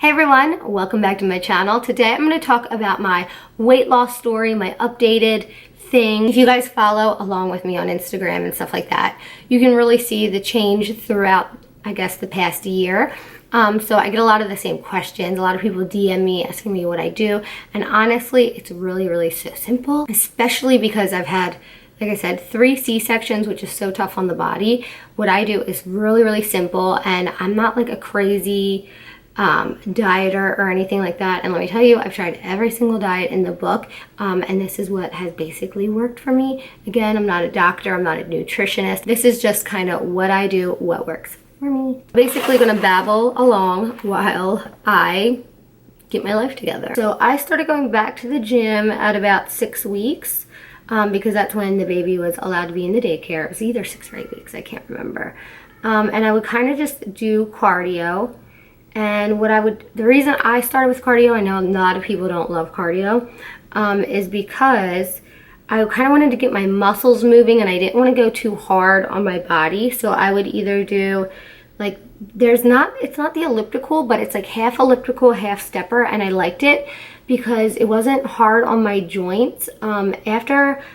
Hey everyone, welcome back to my channel. Today I'm going to talk about my weight loss story, my updated thing. If you guys follow along with me on Instagram and stuff like that, you can really see the change throughout, I guess, the past year. So I get a lot of the same questions. A lot of people DM me asking me what I do, and honestly, it's really so simple, especially because I've had, like I said, 3 C-sections, which is so tough on the body. What I do is really simple, and I'm not like a crazy dieter or anything like that. And let me tell you, I've tried every single diet in the book, and this is what has basically worked for me. Again, I'm not a doctor, I'm not a nutritionist. This is just kind of what I do, what works for me. Basically gonna babble along while I get my life together. So I started going back to the gym at about 6 weeks, because that's when the baby was allowed to be in the daycare. It was either 6 or 8 weeks, I can't remember. And I would kind of just do cardio. And the reason I started with cardio, I know a lot of people don't love cardio, is because I kind of wanted to get my muscles moving and I didn't want to go too hard on my body. So I would either do like, it's not the elliptical, but it's like half elliptical, half stepper. And I liked it because it wasn't hard on my joints. When I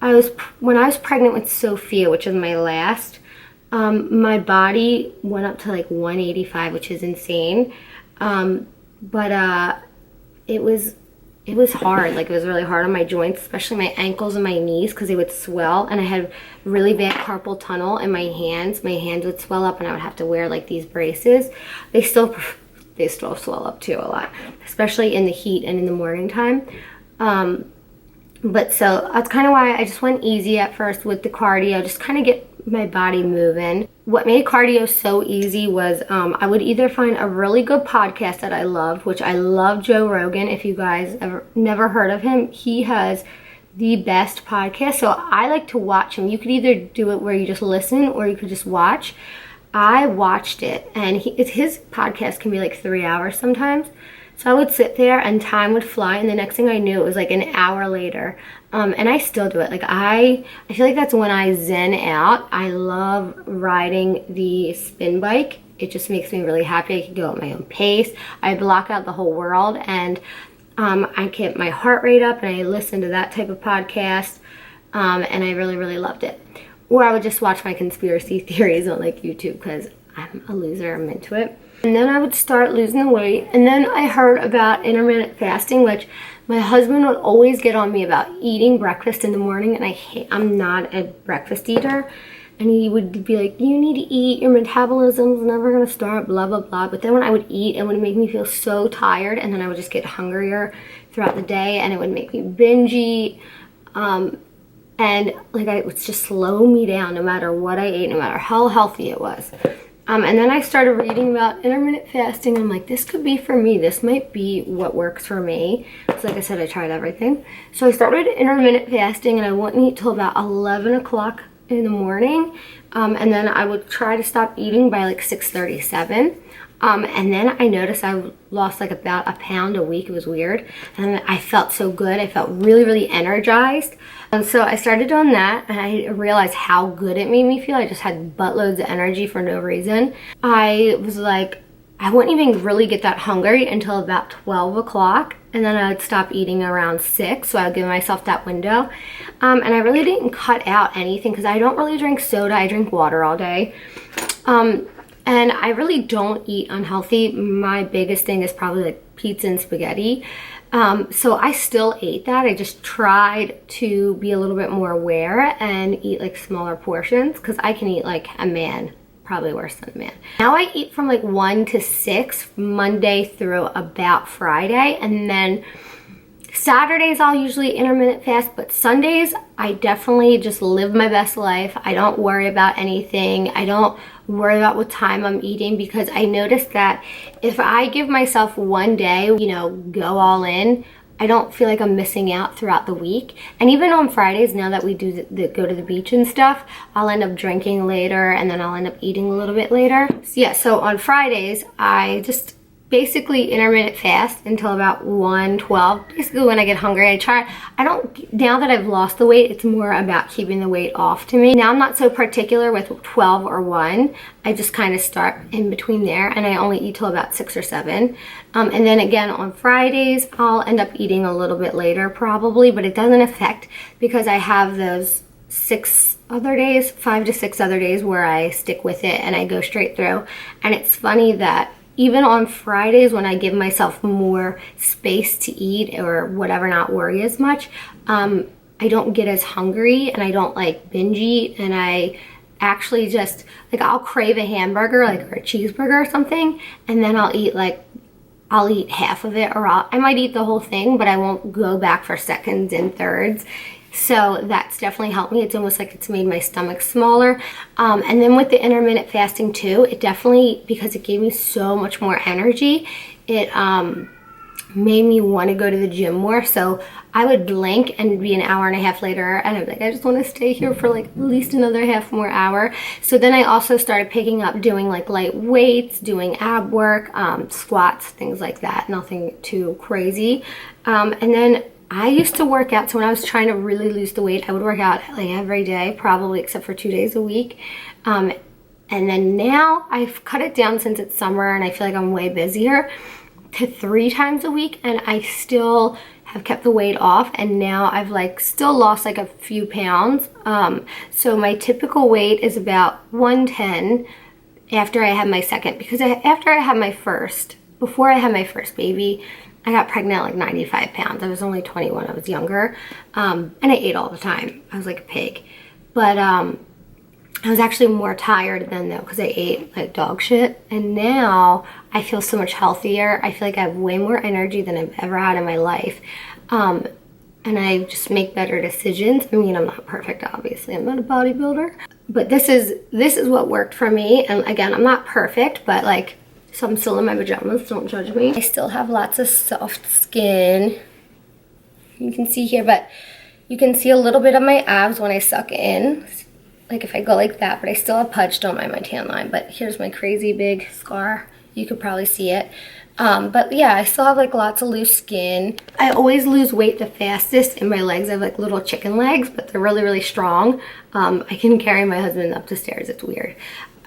was pregnant with Sophia, which is my last, my body went up to like 185, which is insane. But it was hard. Like, it was really hard on my joints, especially my ankles and my knees, because they would swell, and I had really bad carpal tunnel in my hands. My hands would swell up and I would have to wear like these braces. They still swell up too a lot, especially in the heat and in the morning time. But so that's kind of why I just went easy at first with the cardio, just kind of get my body moving. What made cardio so easy was I would either find a really good podcast that I loved, which I love Joe Rogan. If you guys ever never heard of him, he has the best podcast. So I like to watch him. You could either do it where you just listen or you could just watch. I watched it, and his podcast can be like 3 hours sometimes. So I would sit there and time would fly, and the next thing I knew, it was like an hour later. And I still do it. Like, I feel like that's when I zen out. I love riding the spin bike. It just makes me really happy. I can go at my own pace. I block out the whole world, and I get my heart rate up, and I listen to that type of podcast, and I really loved it. Or I would just watch my conspiracy theories on like YouTube, because I'm a loser. I'm into it. And then I would start losing the weight. And then I heard about intermittent fasting, which my husband would always get on me about eating breakfast in the morning. And I'm not a breakfast eater. And he would be like, you need to eat, your metabolism's never going to start, blah, blah, blah. But then when I would eat, it would make me feel so tired. And then I would just get hungrier throughout the day. And it would make me binge eat. And like, it would just slow me down no matter what I ate, no matter how healthy it was. And then I started reading about intermittent fasting. I'm like, this could be for me. This might be what works for me. So like I said, I tried everything. So I started intermittent fasting, and I wouldn't eat till about 11 o'clock in the morning. And then I would try to stop eating by like 6:37. And then I noticed I lost like about a pound a week. It was weird. And I felt so good. I felt really energized. And so I started doing that, and I realized how good it made me feel. I just had buttloads of energy for no reason. I was like, I wouldn't even really get that hungry until about 12 o'clock. And then I would stop eating around 6. So I would give myself that window. And I really didn't cut out anything, because I don't really drink soda. I drink water all day. And I really don't eat unhealthy. My biggest thing is probably like pizza and spaghetti. So I still ate that. I just tried to be a little bit more aware and eat like smaller portions, because I can eat like a man, probably worse than a man. Now I eat from like 1 to 6, Monday through about Friday, and then Saturdays I'll usually intermittent fast, but Sundays I definitely just live my best life. I don't worry about anything. I don't worry about what time I'm eating, because I noticed that if I give myself one day, go all in, I don't feel like I'm missing out throughout the week. And even on Fridays, now that we do go to the beach and stuff, I'll end up drinking later, and then I'll end up eating a little bit later. So on Fridays, I just basically intermittent fast until about 1:12. Basically when I get hungry, now that I've lost the weight, it's more about keeping the weight off to me. Now I'm not so particular with 12 or 1. I just kind of start in between there, and I only eat till about 6 or 7. And then again on Fridays, I'll end up eating a little bit later probably, but it doesn't affect because I have those 5 to 6 other days where I stick with it and I go straight through. And it's funny that even on Fridays when I give myself more space to eat or whatever, not worry as much, I don't get as hungry and I don't like binge eat, and I actually just, like, I'll crave a hamburger, like, or a cheeseburger or something, and then I'll eat half of it, or I might eat the whole thing, but I won't go back for seconds and thirds. So that's definitely helped me. It's almost like it's made my stomach smaller. And then with the intermittent fasting too, it definitely, because it gave me so much more energy, it made me want to go to the gym more. So I would blink and be an hour and a half later, and I'm like, I just want to stay here for like at least another half more hour. So then I also started picking up doing like light weights, doing ab work, squats, things like that. Nothing too crazy. And then I used to work out, so when I was trying to really lose the weight, I would work out like every day, probably except for 2 days a week. And then now I've cut it down since it's summer and I feel like I'm way busier, to 3 times a week, and I still have kept the weight off, and now I've like still lost like a few pounds. So my typical weight is about 110 after I had my second, because before I had my first baby, I got pregnant at like 95 pounds. I was only 20 when I was younger. And I ate all the time. I was like a pig. But I was actually more tired then though, because I ate like dog shit. And now I feel so much healthier. I feel like I have way more energy than I've ever had in my life. And I just make better decisions. I mean, I'm not perfect, obviously. I'm not a bodybuilder. But this is what worked for me. And again, I'm not perfect, but like, so I'm still in my pajamas, don't judge me. I still have lots of soft skin. You can see here, but you can see a little bit of my abs when I suck in. Like if I go like that, but I still have pudge, don't mind my tan line. But here's my crazy big scar. You could probably see it. But yeah, I still have like lots of loose skin. I always lose weight the fastest in my legs. I have like little chicken legs, but they're really, really strong. I can carry my husband up the stairs, it's weird.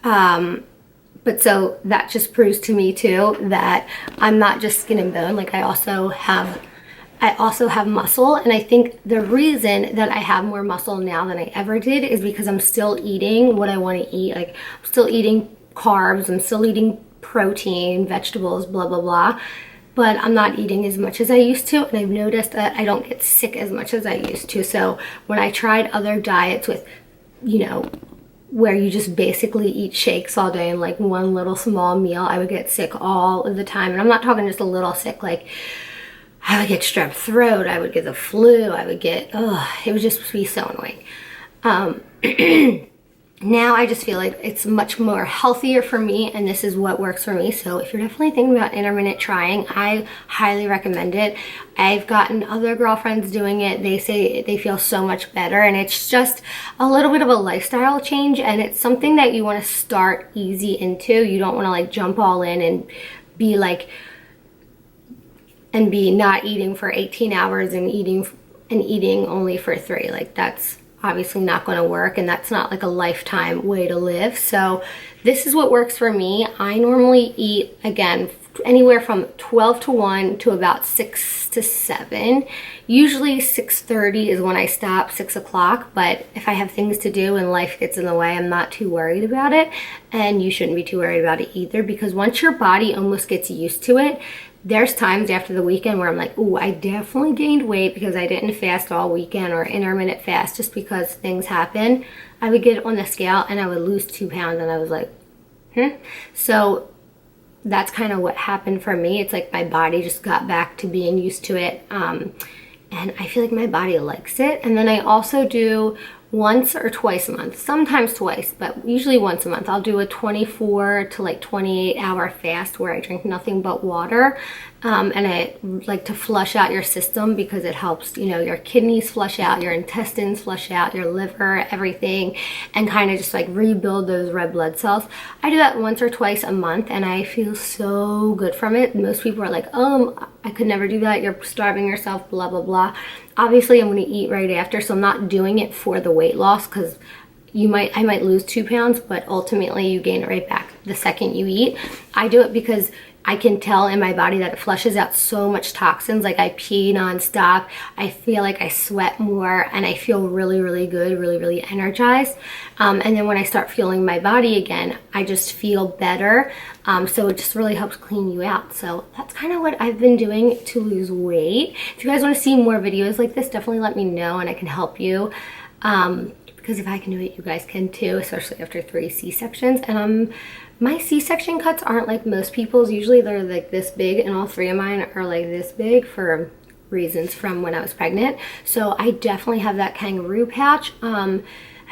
But so that just proves to me too that I'm not just skin and bone. Like I also have muscle, and I think the reason that I have more muscle now than I ever did is because I'm still eating what I want to eat. Like I'm still eating carbs, I'm still eating protein, vegetables, blah, blah, blah. But I'm not eating as much as I used to, and I've noticed that I don't get sick as much as I used to. So when I tried other diets with, you know, where you just basically eat shakes all day and like one little small meal, I would get sick all of the time. And I'm not talking just a little sick, like I would get strep throat, I would get the flu, I would get, it would just be so annoying. Now I just feel like it's much more healthier for me, and this is what works for me. So if you're definitely thinking about intermittent trying, I highly recommend it. I've gotten other girlfriends doing it. They say they feel so much better, and it's just a little bit of a lifestyle change, and it's something that you want to start easy into. You don't want to like jump all in and be like, and be not eating for 18 hours and eating only for 3. Like that's obviously not going to work, and that's not like a lifetime way to live. So this is what works for me. I normally eat, again, anywhere from 12 to 1 to about 6 to 7. Usually 6:30 is when I stop, 6 o'clock, but if I have things to do and life gets in the way, I'm not too worried about it. And you shouldn't be too worried about it either, because once your body almost gets used to it, there's times after the weekend where I'm like, ooh, I definitely gained weight because I didn't fast all weekend, or intermittent fast just because things happen. I would get on the scale and I would lose 2 pounds, and I was like, So that's kind of what happened for me. It's like my body just got back to being used to it. And I feel like my body likes it. And then I also do once or twice a month, sometimes twice, but usually once a month. I'll do a 24 to like 28 hour fast where I drink nothing but water. And I like to flush out your system because it helps, you know, your kidneys flush out, your intestines flush out, your liver, everything, and kind of just like rebuild those red blood cells. I do that once or twice a month and I feel so good from it. Most people are like, oh, I could never do that. You're starving yourself, blah, blah, blah. Obviously, I'm going to eat right after, so I'm not doing it for the weight loss because I might lose 2 pounds, but ultimately you gain it right back the second you eat. I do it because I can tell in my body that it flushes out so much toxins. Like I pee nonstop, I feel like I sweat more, and I feel really, really good, really, really energized. And then when I start feeling my body again, I just feel better. So it just really helps clean you out. So that's kind of what I've been doing to lose weight. If you guys want to see more videos like this, definitely let me know and I can help you. Because if I can do it, you guys can too, especially after 3 C-sections. And my C-section cuts aren't like most people's. Usually they're like this big, and all 3 of mine are like this big for reasons from when I was pregnant. So I definitely have that kangaroo pouch. I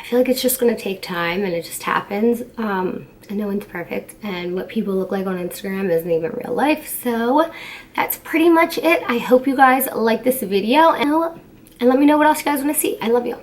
feel like it's just gonna take time and it just happens. And no one's perfect, and what people look like on Instagram isn't even real life. So that's pretty much it. I hope you guys like this video, and let me know what else you guys wanna see. I love you.